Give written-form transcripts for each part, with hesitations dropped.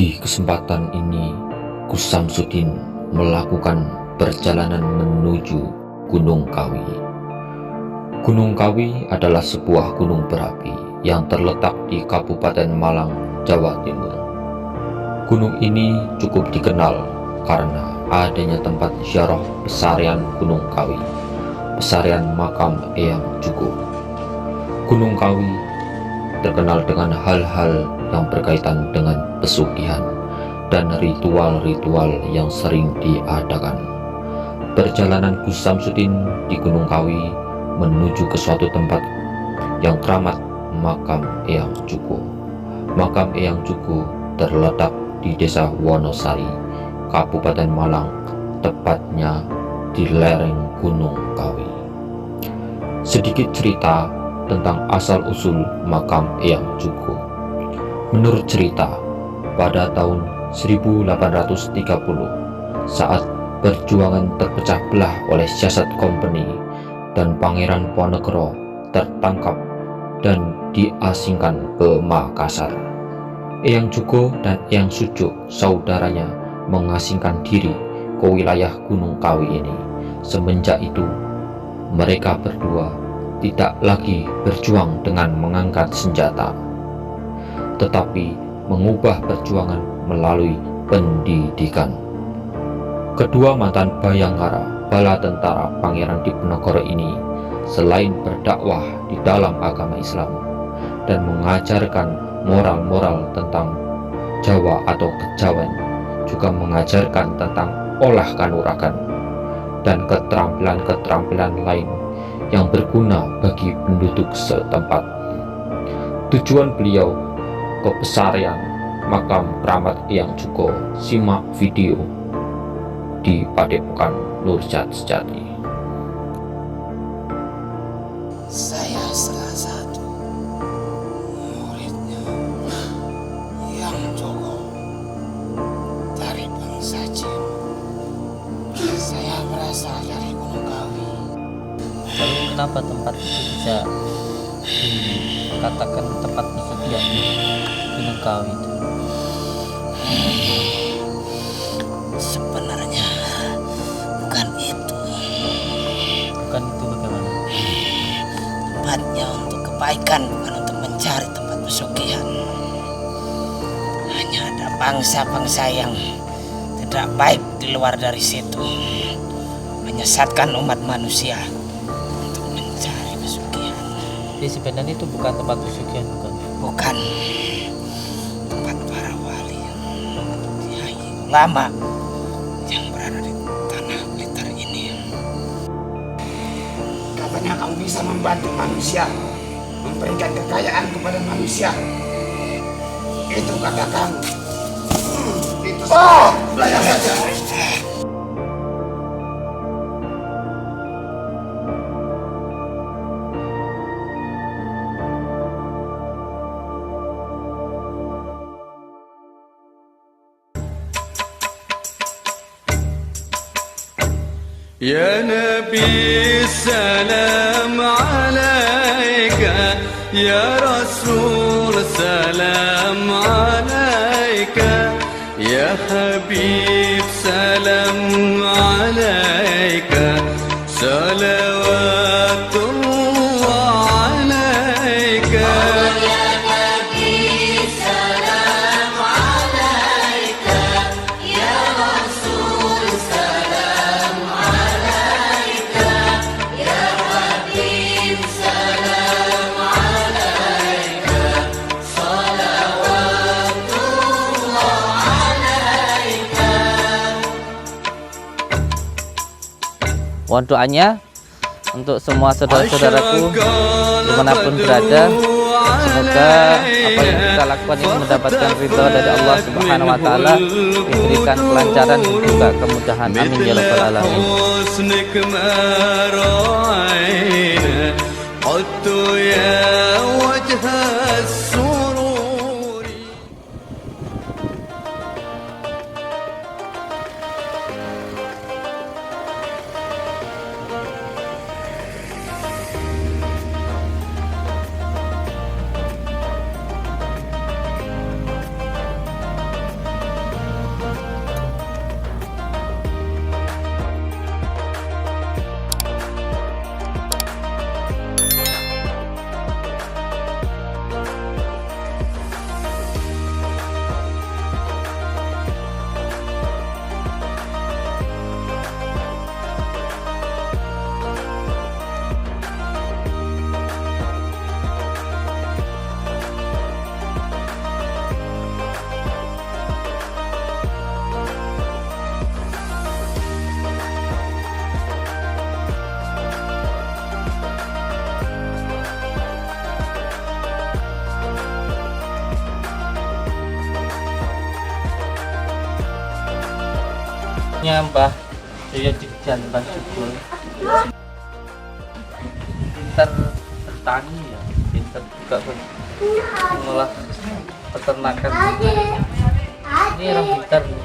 Di kesempatan ini, Gus Samsudin melakukan perjalanan menuju Gunung Kawi. Gunung Kawi adalah sebuah gunung berapi yang terletak di Kabupaten Malang, Jawa Timur. Gunung ini cukup dikenal karena adanya tempat ziarah pesarian Gunung Kawi, pesarian makam Eyang Jugo. Gunung Kawi terkenal dengan hal-hal yang berkaitan dengan pesugihan dan ritual-ritual yang sering diadakan. Perjalanan Gus Samsudin di Gunung Kawi menuju ke suatu tempat yang keramat makam Eyang Jugo. Makam Eyang Jugo terletak di Desa Wonosari, Kabupaten Malang, tepatnya di lereng Gunung Kawi. Sedikit cerita tentang asal-usul makam Eyang Jugo. Menurut cerita, pada tahun 1830, saat perjuangan terpecah belah oleh Siasat Company dan Pangeran Ponegoro tertangkap dan diasingkan ke Makassar, Eyang Jugo dan Eyang Sujo, saudaranya, mengasingkan diri ke wilayah Gunung Kawi ini. Semenjak itu, mereka berdua tidak lagi berjuang dengan mengangkat senjata, tetapi mengubah perjuangan melalui pendidikan. Kedua mantan bayangkara bala tentara Pangeran Diponegoro ini selain berdakwah di dalam agama Islam dan mengajarkan moral-moral tentang Jawa atau kejawen, juga mengajarkan tentang olah kanuragan dan keterampilan-keterampilan lain yang berguna bagi penduduk setempat. Tujuan beliau ke pesarian makam keramat Eyang Jugo, simak video di Padepokan Nurjat Sejati. Saya salah satu muridnya Eyang Jugo dari bangsa Jin. Saya berasal dari Gunung Kawi. Lalu kenapa tempat itu bisa dikatakan tempat pesugihan di Gunung Kawi itu? Sebenarnya bukan itu. Bukan itu bagaimana? Tempatnya untuk kebaikan, bukan untuk mencari tempat pesugihan. Hanya ada bangsa-bangsa yang tidak baik di luar dari situ, menyesatkan umat manusia untuk mencari pesugihan. Jadi sebenarnya itu bukan tempat pesugihan, bukan? Bukan tempat para wali, kiai, ulama yang berada di tanah Blitar ini. Katanya kamu bisa membantu manusia, memberikan kekayaan kepada manusia. Itu kata kamu. Itu belajar saja. يا نبي السلام عليك يا رسول سلام عليك يا حبيب سلام عليك صلوات الله عليك Mohon doanya untuk semua saudara-saudaraku dimanapun berada. Semoga apa yang kita lakukan ini mendapatkan ridho dari Allah Subhanahu wa Ta'ala, diberikan kelancaran dan juga kemudahan. Amin ya rabbal alamin. Mbah Joyo Jigjan Mbah Jubul pintar bertani ya, pintar juga mengolah peternakan. Ini orang pintar nih,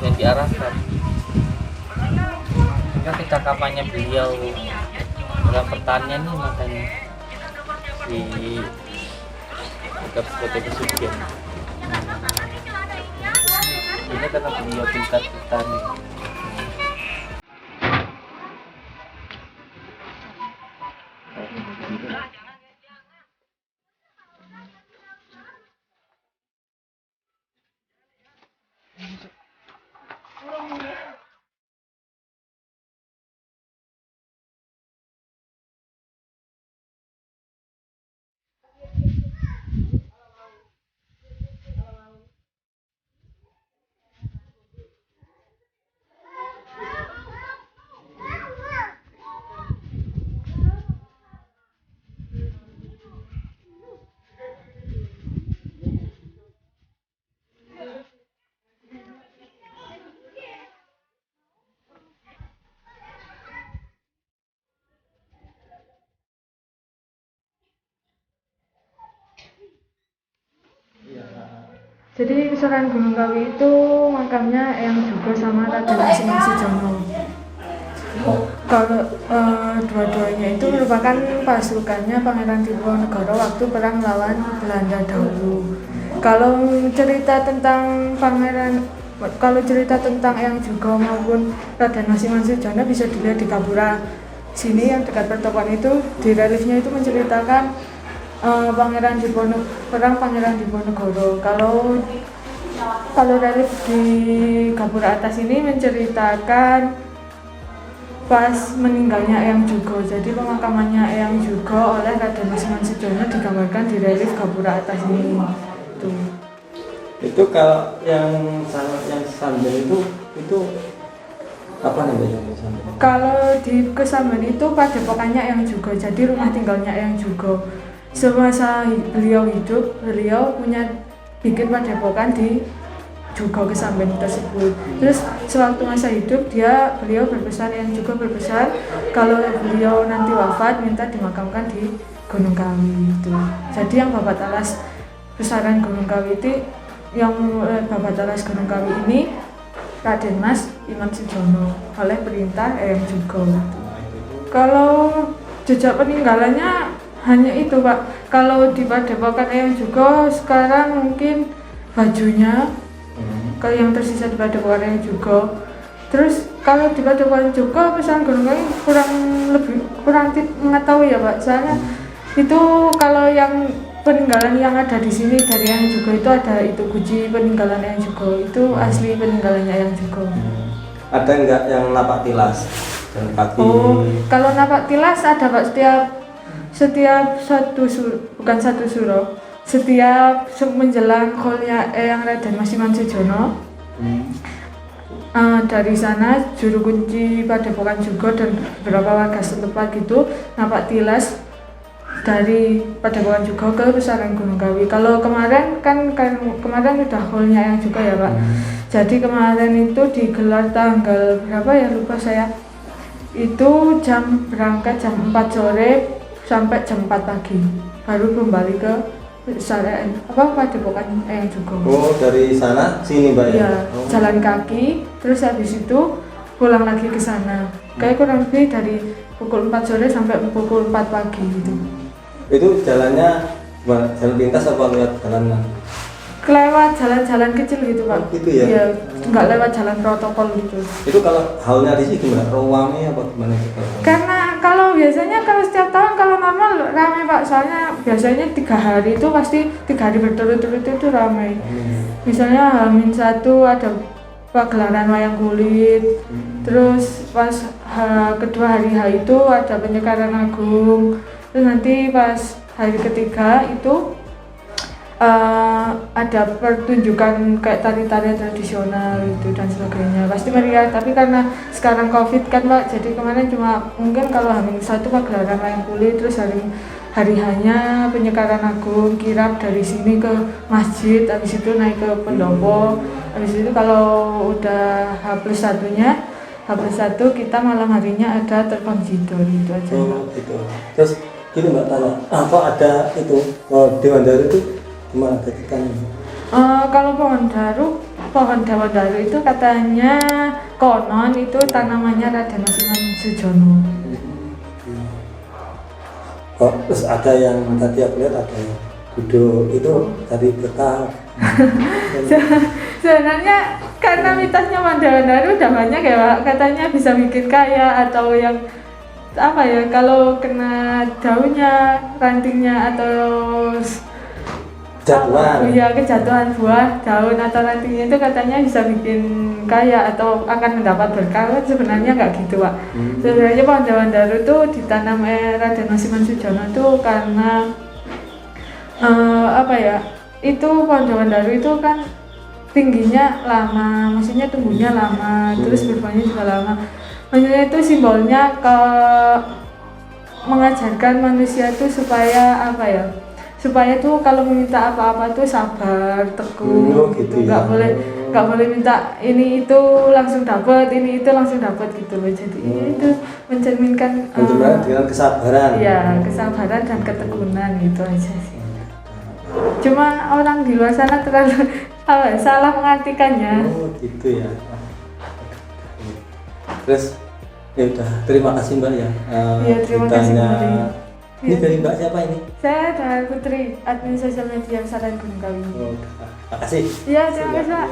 yang diarahkan. Karena kecakapannya beliau dalam pertanian nih, makanya dianggap sebagai pesugihan. Ini karena beliau pintar bertani. Jadi kisaran Gunung Kawi itu makamnya Eyang Jugo sama Raden Asiman Sujono. Kalau dua-duanya itu merupakan pasukannya Pangeran Diponegoro waktu perang lawan Belanda dahulu. Kalau cerita tentang Eyang Jugo maupun Raden Asiman Sujono bisa dilihat di Gapura sini yang dekat pertokoan itu. Di reliefnya itu menceritakan perang Pangeran Diponegoro. Kalau relief di Gapura atas ini menceritakan pas meninggalnya Eyang Jugo. Jadi pemakamannya Eyang Jugo oleh Raden Asiman Sujono digambarkan di relief Gapura atas ini. Itu kalau yang Kesamben itu apa namanya Kesamben? Kalau di Kesamben itu padepokannya Eyang Jugo. Jadi rumah tinggalnya Eyang Jugo. Semasa beliau hidup, beliau punya bikin padepokan di Jugo Kesamben tersebut. Terus sewaktu masa hidup beliau berpesan, Eyang Jugo berpesan kalau beliau nanti wafat minta dimakamkan di Gunung Kawi itu. Jadi yang babat alas besaran Gunung Kawi itu, yang babat alas Gunung Kawi ini Raden Mas Iman Sujono oleh perintah Eyang Jugo. Kalau jejak peninggalannya hanya itu Pak. Kalau di padepokan Eyang Jugo sekarang mungkin bajunya kalau yang tersisa di padepokan Eyang Jugo. Terus kalau di padepokan Jugo pesan Gunung Kawi kurang mengetahui ya Pak. Soalnya itu kalau yang peninggalan yang ada di sini dari Eyang Jugo itu ada itu guci peninggalan Eyang Jugo, itu asli peninggalannya Eyang Jugo. Ada enggak yang napak tilas dan kaki? Oh, kalau napak tilas ada Pak, setiap satu suro, setiap menjelang kholnya Eyang Raden Mas Iman Sujono. Dari sana juru kunci padepokan Jugo dan beberapa warga setempat gitu napak tilas dari padepokan Jugo ke besaran Gunung Kawi. Kalau kemarin udah kholnya Eyang juga ya Pak. Jadi kemarin itu digelar tanggal berapa ya lupa saya. Itu berangkat jam 4 sore sampai jam 4 pagi baru kembali ke padepokan Eyang Jugo. Oh, dari sana sini Mbak ya? Jalan kaki terus habis itu pulang lagi ke sana. Kayak kurang lebih dari pukul 4 sore sampai pukul 4 pagi gitu. Itu jalannya jalan pintas apa lewat jalanan? Lewat jalan-jalan kecil gitu Pak. Oh, gitu ya? Iya, nggak lewat jalan protokol gitu. Itu kalau haulnya di sini gimana? Rame apa gimana? Karena kalau biasanya kalau setiap tahun kalau normal ramai Pak. Soalnya biasanya 3 hari itu pasti 3 hari berturut-turut itu ramai. Misalnya H-1 ada pagelaran wayang kulit. Terus pas kedua hari H itu ada penyekaran agung. Terus nanti pas hari ketiga itu ada pertunjukan kayak tari-tarian tradisional itu dan sebagainya. Pasti meriah, tapi karena sekarang Covid kan Pak, jadi kemarin cuma mungkin kalau H-1 pagelaran wayang kulit, terus hari hanya penyekaran agung kirap dari sini ke masjid, habis itu naik ke pendopo, habis itu kalau udah H+1-nya H+1 kita malam harinya ada terbang jidor, itu aja. Oh gitu. Terus gini Mbak tanya, apa ada itu Dewan Daru itu gimana ketikanya? Kalau pohon Dewan Daru itu katanya konon itu tanamannya Raden Wasiman Sujono. Oh, terus ada yang tadi aku lihat ada yang duduk itu dari bekal. Sebenarnya karena mitosnya Dewan Daru udah banyak ya Pak, katanya bisa bikin kaya atau yang apa ya, kalau kena daunnya, rantingnya atau Jatuhan. Iya, kejatuhan buah, daun atau rantingnya itu katanya bisa bikin kaya atau akan mendapat berkah. Sebenarnya nggak gitu Pak. Sebenarnya pohon Dewan Daru itu ditanam Raden Wasiman Sujono itu karena apa ya? Itu pohon Dewan Daru itu kan tingginya lama, maksudnya tumbuhnya lama, terus berbuahnya juga lama. Maksudnya itu simbolnya mengajarkan manusia itu supaya apa ya? Supaya tuh kalau meminta apa-apa tuh sabar, teguh, gitu. Ya. Nggak boleh minta ini itu langsung dapat, ini itu langsung dapat gitu loh. Jadi itu mencerminkan dengan kesabaran. Iya, kesabaran dan ketekunan gitu aja sih. Cuma orang di luar sana terlalu salah mengartikannya. Oh gitu ya. Terus ya udah, terima kasih Mbak ya. Iya, terima kasih kembali. Ini dari Mbak siapa ini? Saya Dahar Putri, admin sosial media Saran Gunung Kawi. Oh, makasih. Iya, terima kasih Pak.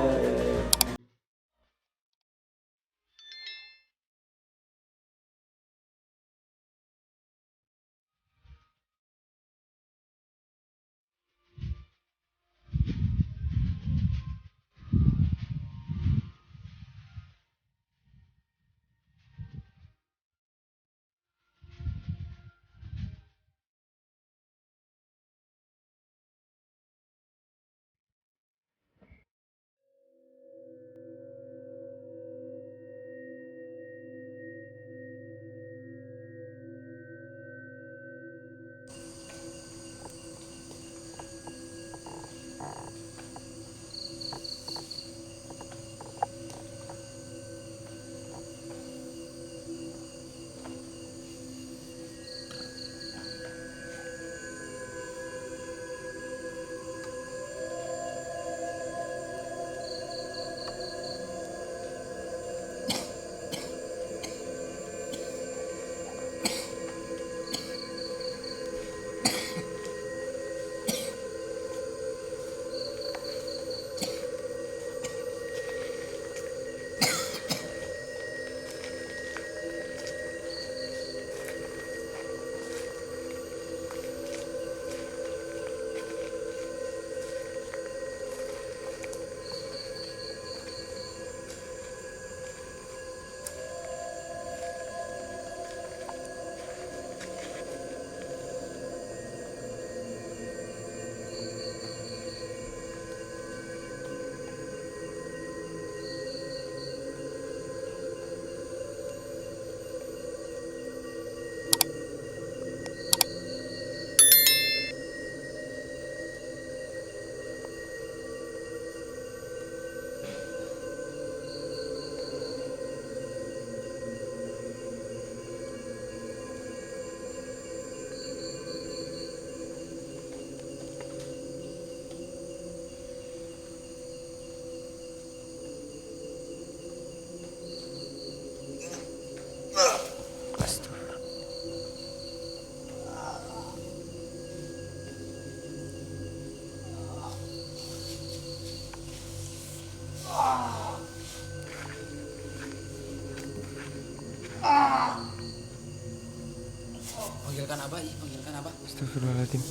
Panggilkan Abah, iya, panggilkan Abah. Astagfirullahaladzim.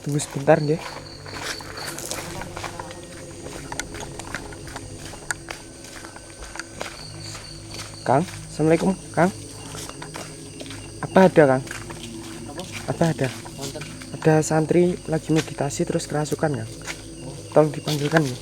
Tunggu sebentar ya. Kang, assalamualaikum Kang. Apa ada Kang? Apa ada? Ada santri lagi meditasi terus kerasukan Kang. Tolong dipanggilkan ya.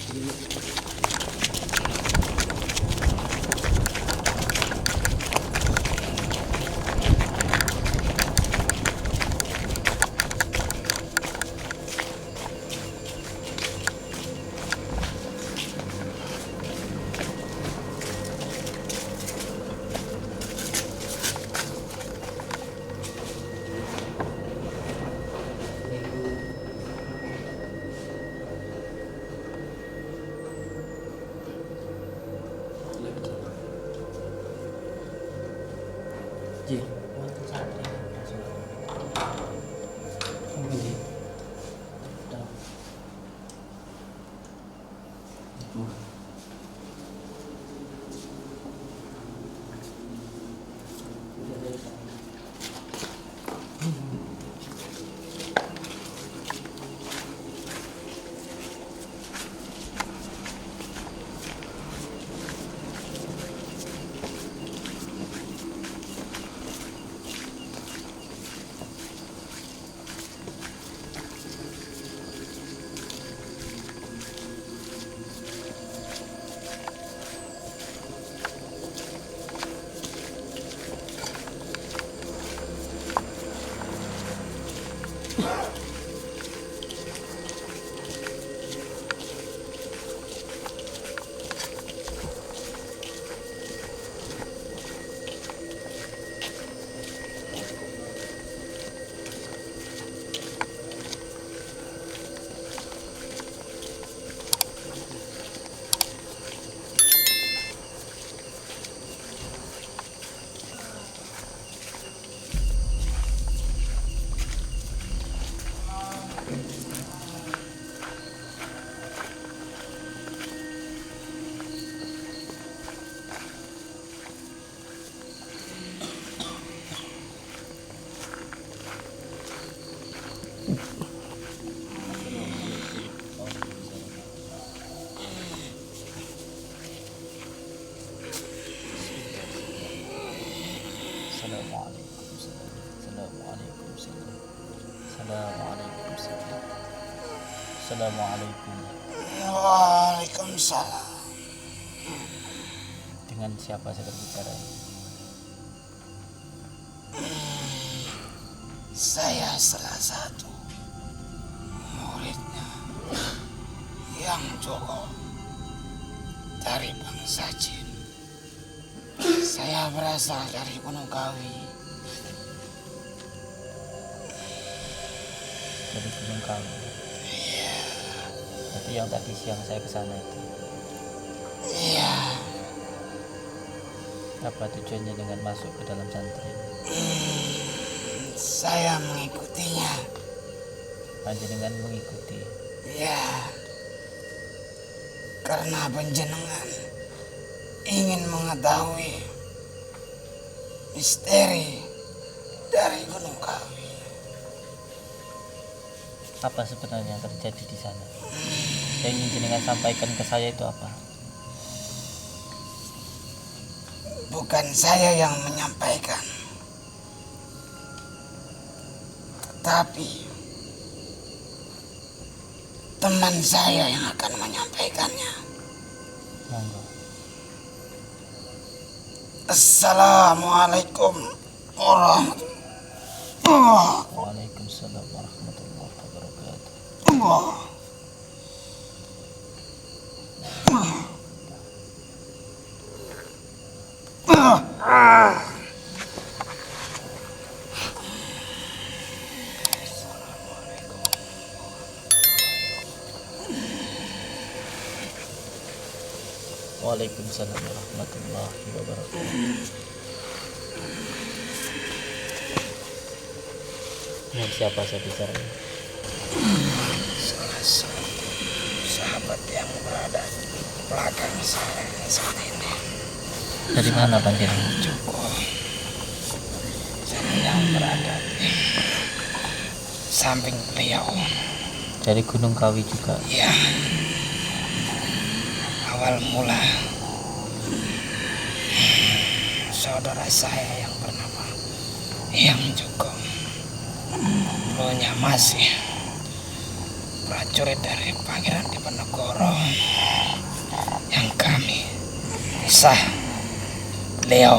Assalamualaikum. Waalaikumsalam. Dengan siapa saya berbicara? Saya salah satu muridnya yang Joko dari bangsa Jin. Saya berasal dari Gunung Kawi. Dari Gunung Kawi. Iya. Berarti yang tadi siang saya ke sana itu. Iya. Apa tujuannya dengan masuk ke dalam santri? Saya mengikutinya. Panjenengan mengikuti. Ya, karena panjenengan ingin mengetahui misteri dari Gunung Kawi. Apa sebenarnya yang terjadi di sana? Yang ingin jenengan sampaikan ke saya itu apa? Bukan saya yang menyampaikan, tetapi teman saya yang akan menyampaikannya. Monggo. Assalamualaikum warahmatullahi Waalaikumsalam warahmatullahi wabarakatuh. wabarakatuh. Waalaikumsalam warahmatullahi wabarakatuh. Dengan siapa saya bicara? Salah satu sahabat yang berada di belakang saya saat ini. Dari mana panjenengan? Cukup. Saya yang berada di samping beliau. Dari Gunung Kawi juga. Ya. Awal mula saudara saya yang bernama Yang Joko dulunya masih prajurit dari Pangeran Diponegoro yang kami pisah. Beliau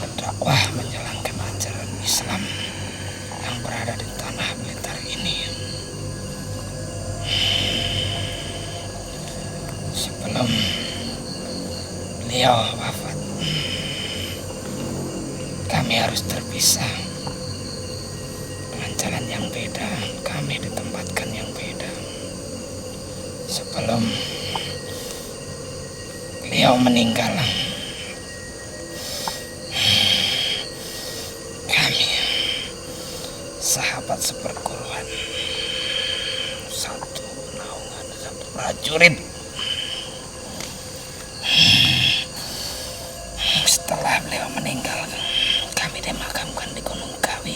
berdakwah menjalankan ajaran Islam yang berada di tanah Blitar ini. Sebelum beliau wafat, kami harus terpisah dengan jalan yang beda. Kami ditempatkan yang beda. Sebelum beliau meninggal, kami sahabat seperguruan, satu naungan, satu prajurit. Setelah beliau meninggal, kami dimakamkan di Gunung Kawi.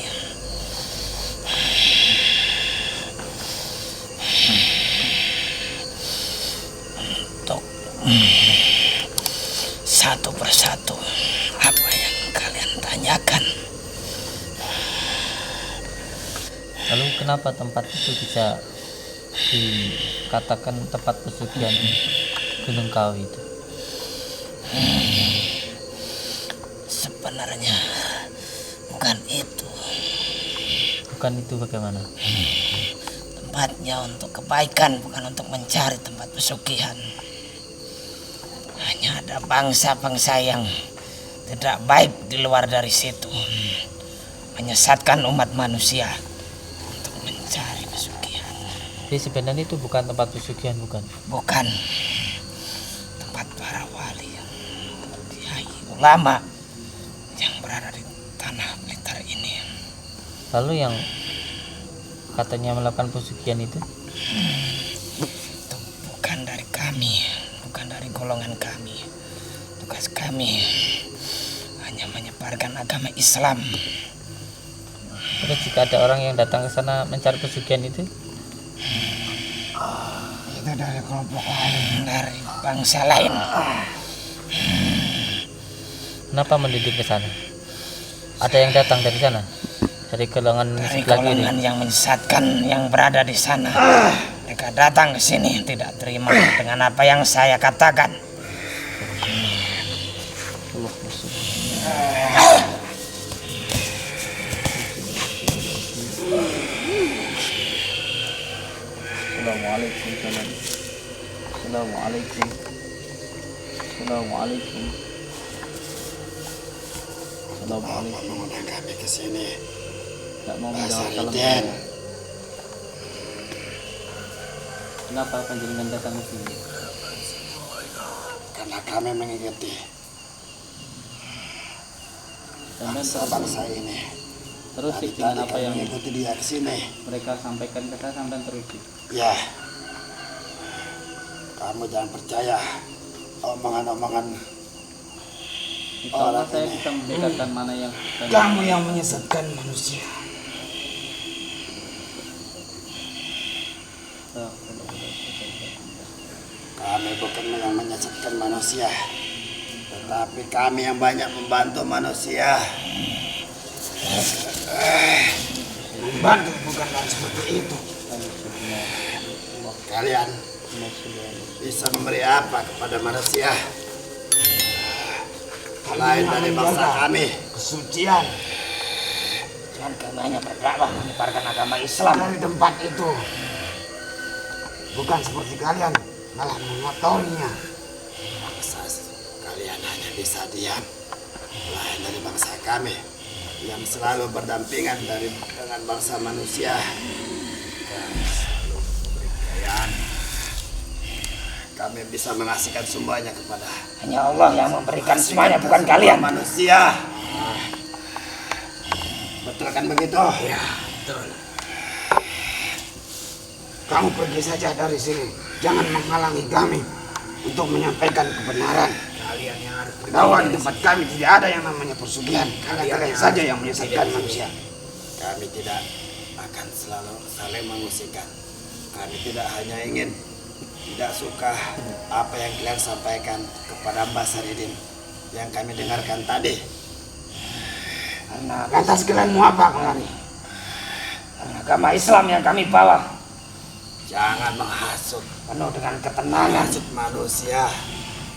Untuk satu persatu apa yang kalian tanyakan. Lalu kenapa tempat itu bisa dikatakan tempat pesugihan Gunung Kawi itu? Sebenarnya bukan itu. bukan itu bagaimana? Tempatnya untuk kebaikan, bukan untuk mencari tempat pesugihan. Hanya ada bangsa-bangsa yang tidak baik di luar dari situ, menyesatkan umat manusia untuk mencari pesugihan. Jadi sebenarnya itu bukan tempat pesugihan, bukan? Bukan tempat para wali, kiai, ulama yang berada di tanah Blitar ini. Lalu yang katanya melakukan pesugihan itu? Itu bukan dari kami, bukan dari golongan kami. Tugas kami hanya menyebarkan agama Islam. Terus jika ada orang yang datang ke sana mencari pesugihan itu? Itu dari kelompok lain, dari bangsa lain. Kenapa mendidik ke sana? Ada yang datang dari sana? Dari golongan Dari sebelah kiri? golongan yang menyesatkan yang berada di sana. Mereka datang ke sini tidak terima dengan apa yang saya katakan. Assalamualaikum. Assalamualaikum. Assalamualaikum. Assalamualaikum. Mengundang kami ke sini. Tak mau menjawab salam. Saridin. Kenapa panjenengan datang ke sini? Karena kami mengikuti bangsa ini. Terus Tadi dengan apa kami yang mengikuti dia ke sini. mereka sampaikan ke saya sampai terus. Ya. Kamu jangan percaya omongan-omongan Insyaallah orang saya ini. bisa membedakan mana yang Kamu yang menyesatkan manusia. Kami bukan yang menyesatkan manusia, tetapi kami yang banyak membantu manusia. Membantu bukanlah seperti itu. Kalian bisa memberi apa kepada manusia lain dari bangsa kami? Kesucian. Dan kami hanya berdakwah menyebarkan agama Islam dari tempat itu. Bukan seperti kalian malah mengotorinya. Bangsa kalian hanya bisa diam, lain dari bangsa kami yang selalu berdampingan dengan bangsa manusia. Kalian, kami bisa mengasihkan semuanya kepada Hanya Allah yang memberikan semuanya, bukan kalian. Manusia. Betul kan begitu? Ya, betul. Kamu pergi saja dari sini. Jangan menghalangi kami untuk menyampaikan kebenaran. Kalian yang harus bahwa di tempat kami tidak ada yang namanya persugihan. Kalian saja yang menyesatkan manusia. Kami tidak akan selalu saling mengusirkan. Kami tidak hanya ingin tidak suka apa yang kalian sampaikan kepada Mbak Saridin yang kami dengarkan tadi. Karena lantas kalian mau apa kemari? Karena agama Islam yang kami bawa Jangan menghasut penuh dengan ketenangan. menghasut manusia.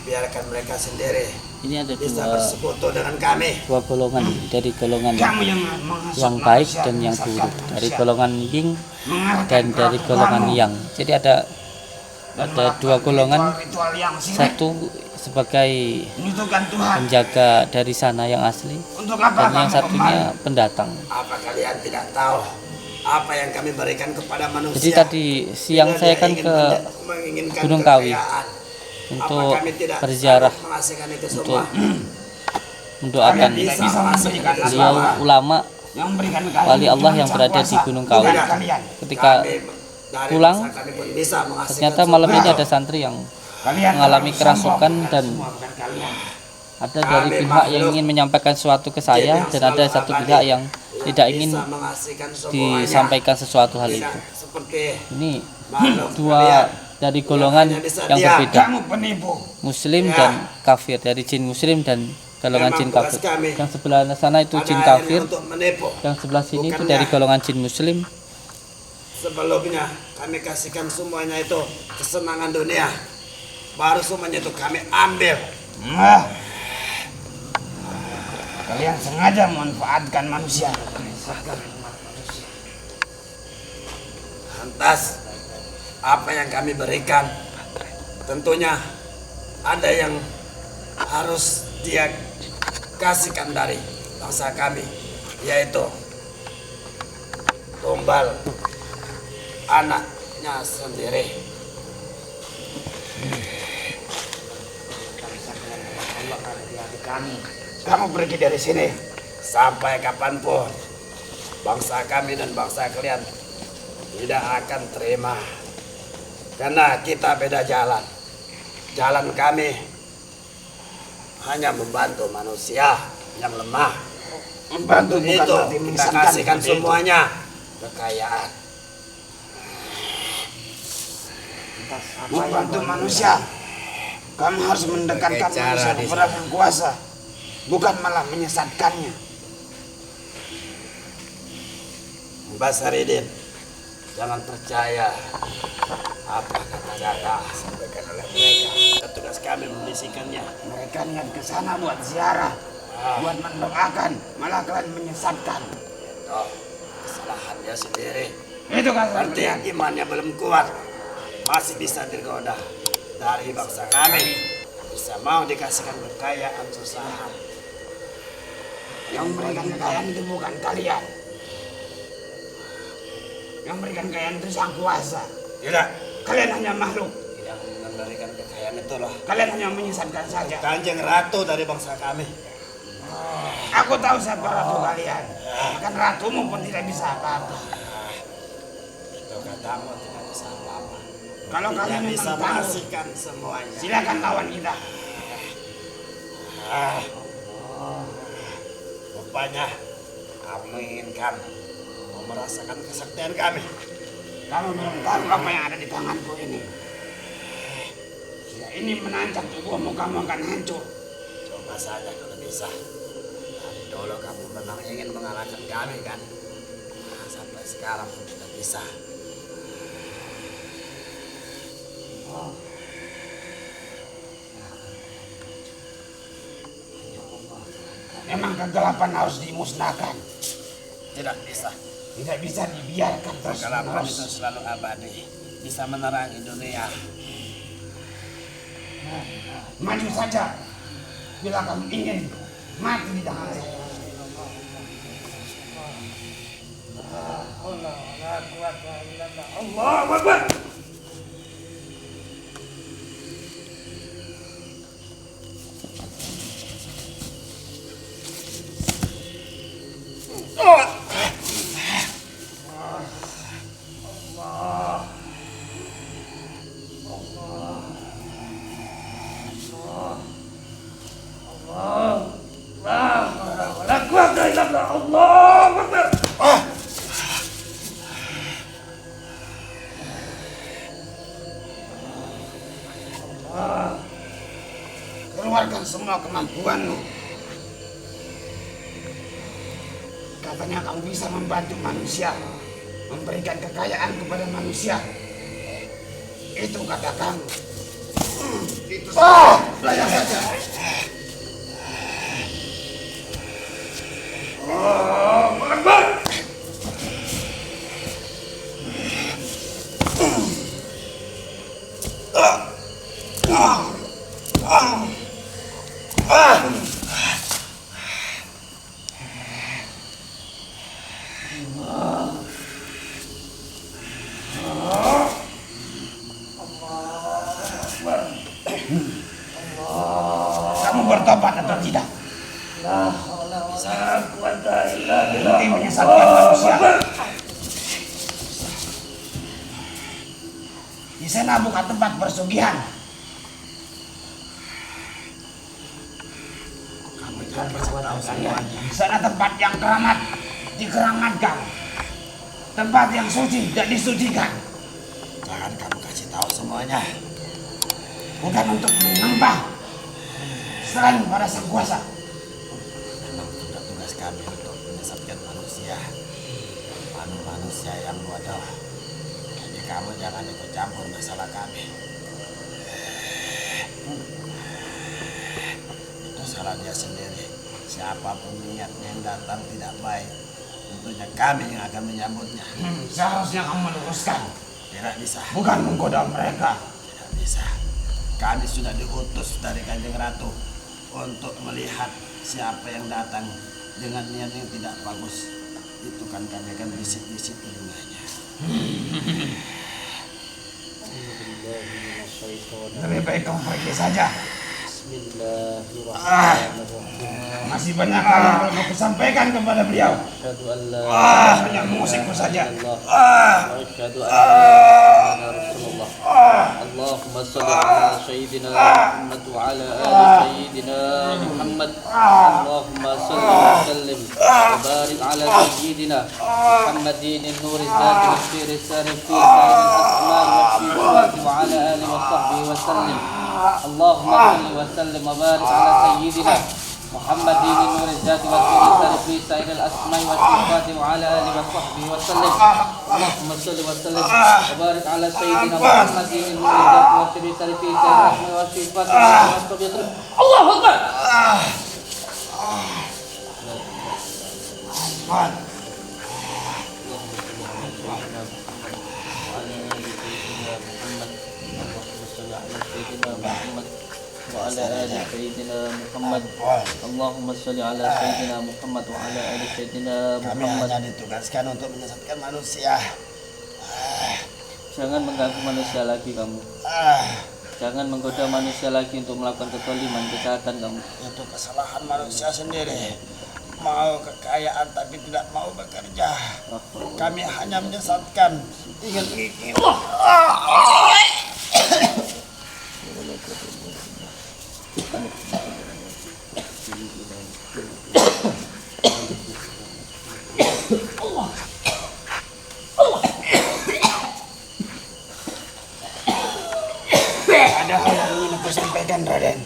Biarkan mereka sendiri Ini ada bisa dua bersekutu dengan kami. golongan, dari golongan Kamu yang menghasut yang baik manusia, dan yang menyesatkan buruk, dari manusia. golongan yin Mengarahkan dan dari golongan kelakuanmu. yang. Jadi ada dua golongan, ritual yang sirik. satu sebagai Menyutukan Tuhan. penjaga dari sana yang asli, Untuk apa dan yang kamu satunya pendatang. Apa kalian tidak tahu apa yang kami berikan kepada manusia? Jadi tadi siang Bila saya dia kan ingin ke menginginkan Gunung Kawi kekayaan, untuk apa kami tidak berziarah, sanggup mengasihkan itu untuk semua? mendoakan Kalian tidak bisa memberikan beliau apa-apa. ulama Yang memberikan kalian wali Allah cuma yang berada di kuasa. Gunung Kawi. Bukan kalian. Ketika Kami dari pulang, bangsa kami pun bisa mengasihkan ternyata semua. malam ini ada santri yang Kalian mengalami terlalu kerasukan sombong. dan Semua bukan kalian. ada dari pihak yang ingin menyampaikan sesuatu ke saya dan ada satu pihak yang tidak ingin bisa mengasihkan semuanya. disampaikan sesuatu hal Tidak itu. seperti Ini makhluk dua kalian. dari golongan hanya bisa yang diam. berbeda, Kamu penipu. muslim Ya. dan kafir, dari jin muslim dan golongan Memang jin tugas kafir. kami. Yang sebelah sana itu Pada jin akhirnya kafir, untuk menipu. yang sebelah sini itu Bukannya dari golongan jin muslim. sebelumnya kami kasihkan semuanya itu kesenangan dunia, baru semuanya itu kami ambil. Nah. Kalian sengaja memanfaatkan manusia. Menyesatkan umat manusia. Lantas, apa yang kami berikan, tentunya ada yang harus dia kasihkan dari bangsa kami, yaitu tumbal anaknya sendiri. Allah ada di hati kami. Kamu pergi dari sini. Sampai kapanpun bangsa kami dan bangsa kalian tidak akan terima. Karena kita beda jalan. Jalan kami hanya membantu manusia yang lemah. Membantu bukan Itu berarti kita menyesatkan. kasihkan semuanya kekayaan. Membantu manusia. Kamu harus mendekatkan Pakai cara manusia di kepada sana. yang kuasa, bukan malah menyesatkannya. Mbak Saridin, jangan percaya apa kata-kata sampaikan oleh mereka. Tugas kami membisikkannya. Mereka niat ke sana buat ziarah, buat mendoakan, malah kalian menyesatkan. Oh, kesalahan dia sendiri. Itu kan Nanti yang imannya belum kuat masih bisa digoda dari bangsa kami. Bisa mau dikasihkan kekayaan susah. Yang memberikan kekayaan itu bukan kalian. Yang memberikan kekayaan itu sang kuasa. Tidak. Kalian hanya makhluk. Yang memberikan kekayaan itulah Kalian hanya menyesatkan saja. Kanjeng Ratu dari bangsa kami. Aku tahu siapa ratu kalian. Bahkan ratumu pun tidak bisa apa-apa. Itu katamu tidak bisa apa-apa. Kalau Tidak kalian bisa memang tahu, mengasihkan semuanya. silakan lawan kita. Rupanya kamu menginginkan mau merasakan kesaktian kami. Kamu belum tahu apa yang ada di tanganku ini. Ya, ini menancap tubuhmu, kamu akan hancur. Coba saja kalau bisa. Dari dulu kamu memang ingin mengalahkan kami kan? Nah, sampai sekarang pun tidak bisa. Memang kegelapan harus dimusnahkan. Tidak bisa. Tidak bisa dibiarkan terus Kegelapan menerus. itu selalu abadi. Bisa menerangi dunia. Maju saja. Bila kamu ingin mati di tangan saya. Allahu Akbar. Keluarkan semua kemampuanmu. Katanya kamu bisa membantu manusia, memberikan kekayaan kepada manusia. Itu kata kamu. Itu belajar saja. Akbar. Kamu bertobat atau tidak? Berhenti menyesatkan manusia. Di sana bukan tempat persugihan. Kamu jangan beritahu saya. Di sana tempat yang keramat, dikeramatkan. Tempat yang suci, tidak disucikan. Jangan kamu kasih tahu semuanya. Bukan untuk menyembah selain pada sang kuasa. Memang sudah tugas kami untuk menyesatkan manusia. Manusia yang bodoh. Jadi kamu jangan ikut campur masalah kami. Itu salah dia sendiri. Siapapun niatnya yang datang tidak baik tentunya kami yang akan menyambutnya. Seharusnya kamu meluruskan, Tidak bisa. bukan menggoda mereka. Tidak bisa. Kami sudah diutus dari Kanjeng Ratu untuk melihat siapa yang datang dengan niat yang tidak bagus. Itu kan kami akan bisik-bisik telinganya. Lebih baik kamu pergi saja. Bismillahirrahmanirrahim. Masih banyak hal yang perlu aku sampaikan kepada beliau. Asyhadu an la Hanya musikku saja. wa asyhadu anna Rasulullah. Allahumma shalli ala sayyidina Muhammad wa ala ali sayyidina Muhammad. Allahumma shalli wa sallim wa barik ala sayyidina Muhammadin nur zati wa sir sarif fi al-asma wa sifat wa ala alihi wa sahbihi wa sallim. Allahumma shalli wa sallim wa barik ala sayyidina Muhammadin nur zati wa sir sarif fi al-asma wa sifat wa ala alihi wa sahbihi wa sallim. Allahumma shalli wa sallim wa barik ala sayyidina Muhammadin nur zati wa sir sarif fi al-asma wa sifat wa ala alihi wa sahbihi wa sallim. Allahu akbar. وعلى آل سيدنا محمد اللهم صل على سيدنا محمد وعلى آل سيدنا Kami محمد. hanya ditugaskan untuk menyesatkan manusia. Jangan mengganggu manusia lagi kamu. Jangan menggoda manusia lagi untuk melakukan kezaliman, kejahatan kamu. Itu kesalahan manusia sendiri. Mau kekayaan tapi tidak mau bekerja. Kami hanya menyesatkan. Ingin gigi. Ada hal yang ingin aku sampaikan, Raden.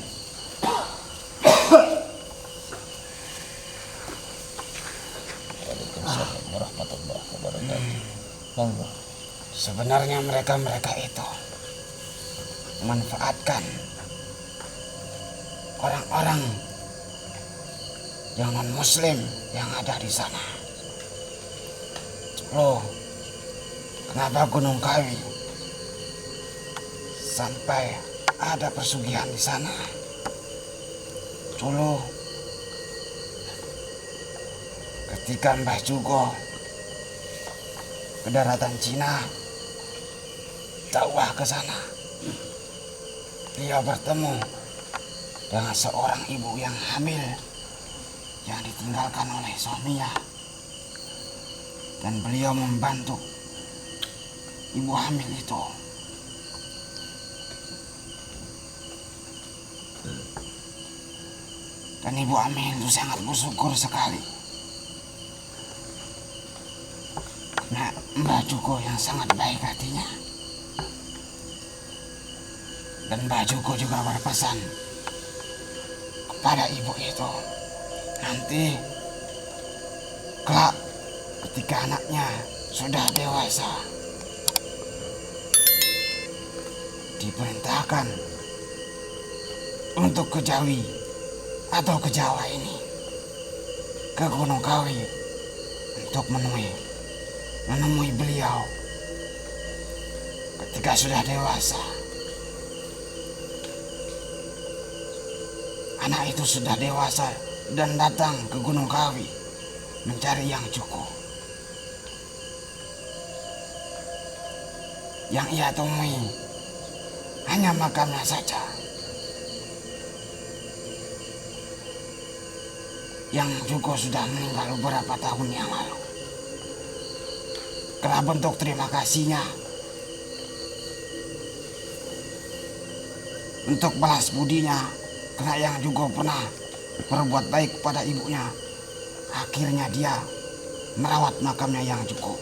Waalaikumsalam warahmatullahi wabarakatuh. Monggo. Sebenarnya mereka itu memanfaatkan orang-orang yang non-muslim yang ada di sana. Loh, kenapa Gunung Kawi sampai ada persugihan di sana? Dulu ketika Mbah Jugo ke daratan Cina dakwah ke sana, dia bertemu dengan seorang ibu yang hamil yang ditinggalkan oleh suaminya, dan beliau membantu ibu hamil itu. Dan ibu hamil itu sangat bersyukur sekali. Nah, Mbah Jugo yang sangat baik hatinya. Dan Mbah Jugo juga berpesan kepada ibu itu, nanti kelak ketika anaknya sudah dewasa, diperintahkan untuk ke Jawi atau ke Jawa ini, ke Gunung Kawi, untuk menemui beliau ketika sudah dewasa. Anak itu sudah dewasa dan datang ke Gunung Kawi mencari yang cukup. Yang ia temui hanya makamnya saja. Yang juga sudah meninggal beberapa tahun yang lalu. Karena bentuk terima kasihnya, untuk balas budinya, karena yang juga pernah berbuat baik kepada ibunya, akhirnya dia merawat makamnya yang cukup.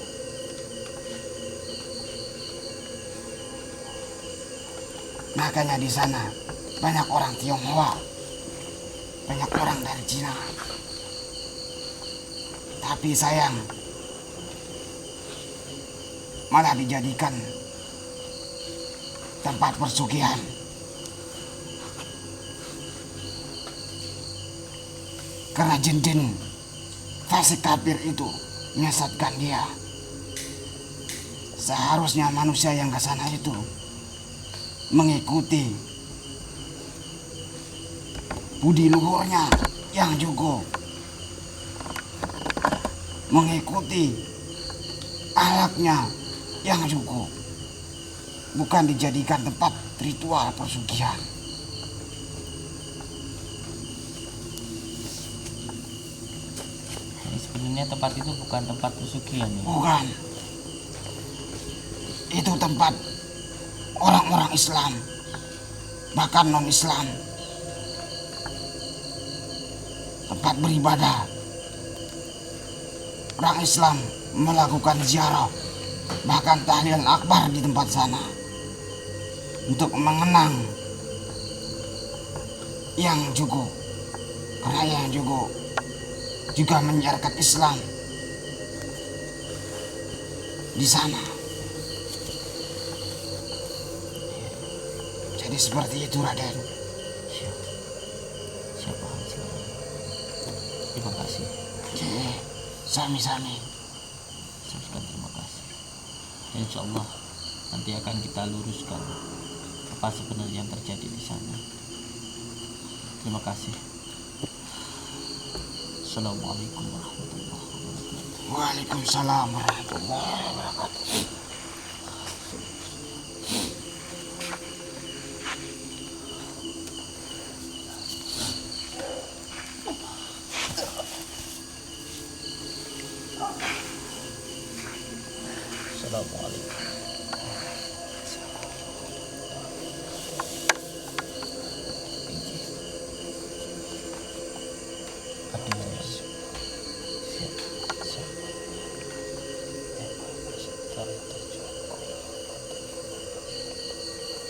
Makanya di sana banyak orang Tionghoa, banyak orang dari Cina. Tapi sayang, malah dijadikan tempat persugihan. Karena jin-jin fasik kafir itu menyesatkan dia. Seharusnya manusia yang ke sana itu mengikuti budi luhurnya yang juga mengikuti alatnya yang juga, bukan dijadikan tempat ritual persugihan. Jadi sebenarnya tempat itu bukan tempat pesugihan ya? Bukan. Itu tempat orang-orang Islam, bahkan non-Islam, tempat beribadah. Orang Islam melakukan ziarah, bahkan tahlil akbar di tempat sana untuk mengenang yang juga, karena yang juga menyiarkan Islam di sana. Jadi seperti itu, Raden. Siapa? Terima kasih. Sami-sami. Terima kasih. Insya Allah nanti akan kita luruskan apa sebenarnya yang terjadi di sana. Terima kasih. Assalamualaikum warahmatullahi wabarakatuh. Waalaikumsalam warahmatullahi wabarakatuh.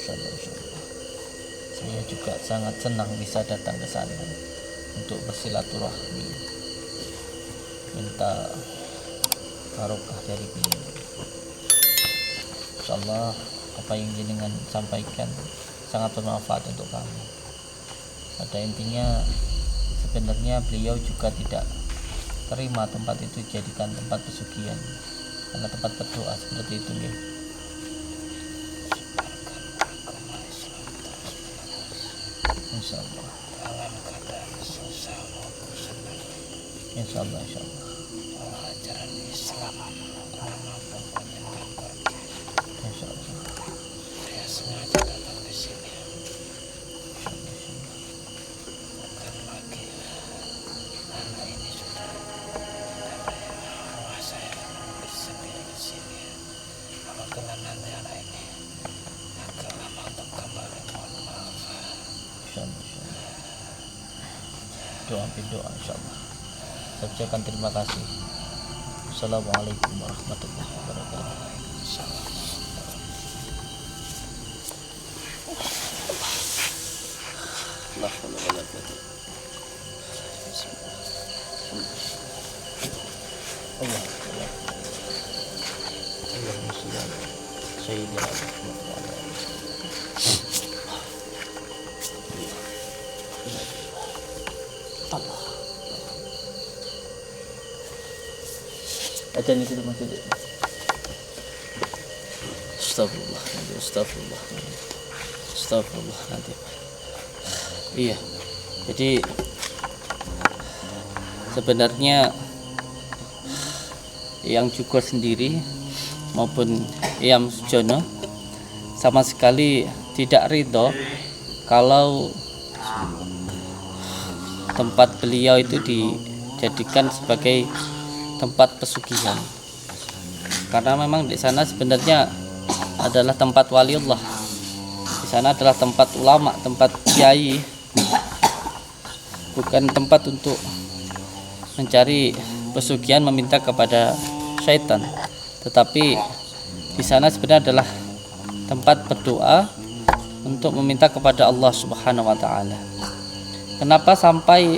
Assalamualaikum. Saya juga sangat senang bisa datang ke sana untuk bersilaturahmi, minta barokah dari beliau. Insyaallah apa yang jenengan sampaikan sangat bermanfaat untuk kami. Pada intinya sebenarnya beliau juga tidak terima tempat itu jadikan tempat pesugihan, karena tempat berdoa seperti itu ya. Insyaallah dalam keadaan susah maupun senang, insyaallah ajaran Islam manapun panjenengan pergi, insyaallah saya sengaja datang di sini. Bukan lagi karena ini sudah rumah saya sendiri di sini. Apabila nanti anak ini agak lama untuk kembali, mohon maaf. Doa insyaallah. Saya ucapkan terima kasih. Assalamualaikum warahmatullahi wabarakatuh. Ajan itu masih. Astagfirullah nanti. Iya. Jadi sebenarnya yang juga sendiri maupun Iyam Sujono sama sekali tidak ridho kalau tempat beliau itu dijadikan sebagai tempat pesugihan, karena memang di sana sebenarnya adalah tempat waliullah, di sana adalah tempat ulama, tempat kiai, bukan tempat untuk mencari pesugihan meminta kepada syaitan, tetapi di sana sebenarnya adalah tempat berdoa untuk meminta kepada Allah Subhanahu wa taala. Kenapa sampai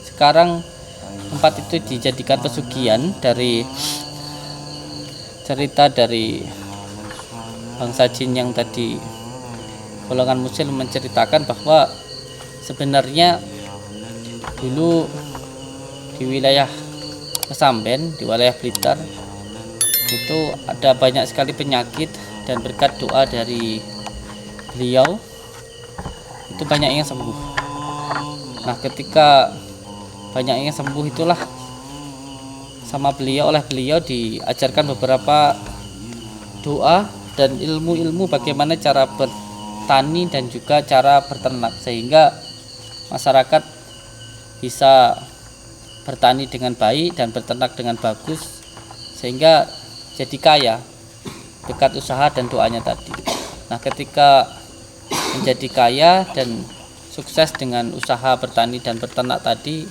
sekarang tempat itu dijadikan pesugihan? Dari cerita dari bangsa jin yang tadi golongan muslim menceritakan bahwa sebenarnya dulu di wilayah Kesamben di wilayah Blitar itu ada banyak sekali penyakit, dan berkat doa dari beliau itu banyak yang sembuh. Nah, ketika banyak yang sembuh itulah oleh beliau diajarkan beberapa doa dan ilmu-ilmu bagaimana cara bertani dan juga cara berternak, sehingga masyarakat bisa bertani dengan baik dan berternak dengan bagus, sehingga jadi kaya berkat usaha dan doanya tadi. Nah, ketika menjadi kaya dan sukses dengan usaha bertani dan berternak tadi,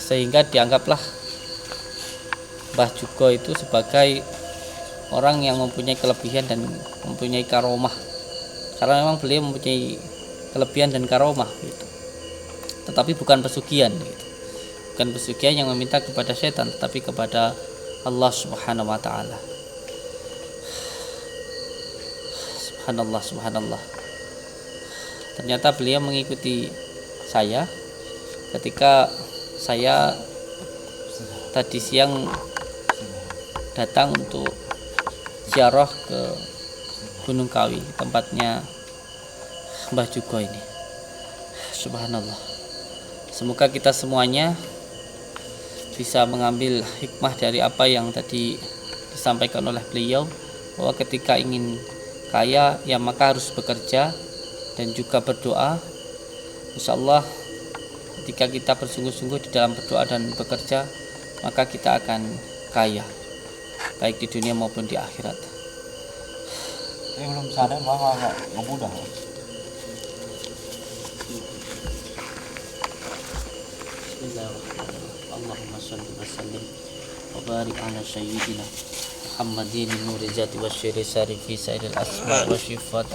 sehingga dianggaplah Mbah Jugo itu sebagai orang yang mempunyai kelebihan dan mempunyai karomah, karena memang beliau mempunyai kelebihan dan karomah gitu. Tetapi bukan pesugihan gitu. Bukan pesugihan yang meminta kepada setan, tetapi kepada Allah Subhanahu wa taala. Subhanallah, subhanallah. Ternyata beliau mengikuti saya ketika saya tadi siang datang untuk ziarah ke Gunung Kawi, tempatnya Mbah Jugo ini. Subhanallah. Semoga kita semuanya bisa mengambil hikmah dari apa yang tadi disampaikan oleh beliau, bahwa ketika ingin kaya ya maka harus bekerja dan juga berdoa. Insyaallah ketika kita bersungguh-sungguh di dalam berdoa dan bekerja, maka kita akan kaya baik di dunia maupun di akhirat. Belum sadar bahwa nggak mudah. Allahumma shalli wa sallim wa barik ala sayyidina Muhammadin nuri zati wa syiri sarifi sayyidil asma wa syifat.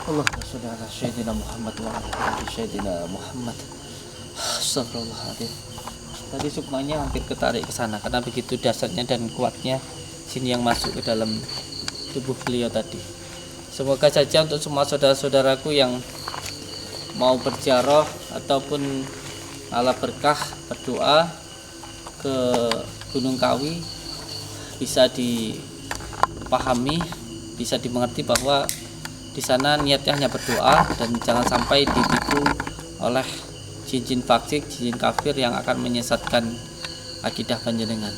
Allahumma shalli ala sayyidina Muhammad wa ala ali sayyidina Muhammad. Astagfirullahaladzim. Tadi sukmanya hampir ketarik ke sana karena begitu dasarnya dan kuatnya jin yang masuk ke dalam tubuh beliau tadi. Semoga saja untuk semua saudara-saudaraku yang mau berziarah ataupun ala berkah berdoa ke Gunung Kawi bisa dipahami, bisa dimengerti bahwa di sana niatnya hanya berdoa dan jangan sampai ditipu oleh jin-jin fasik, jin kafir yang akan menyesatkan akidah panjenengan.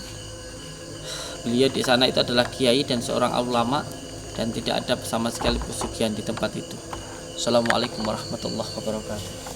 Beliau di sana itu adalah kiai dan seorang ulama, dan tidak ada sama sekali pesugihan di tempat itu. Assalamualaikum warahmatullahi wabarakatuh.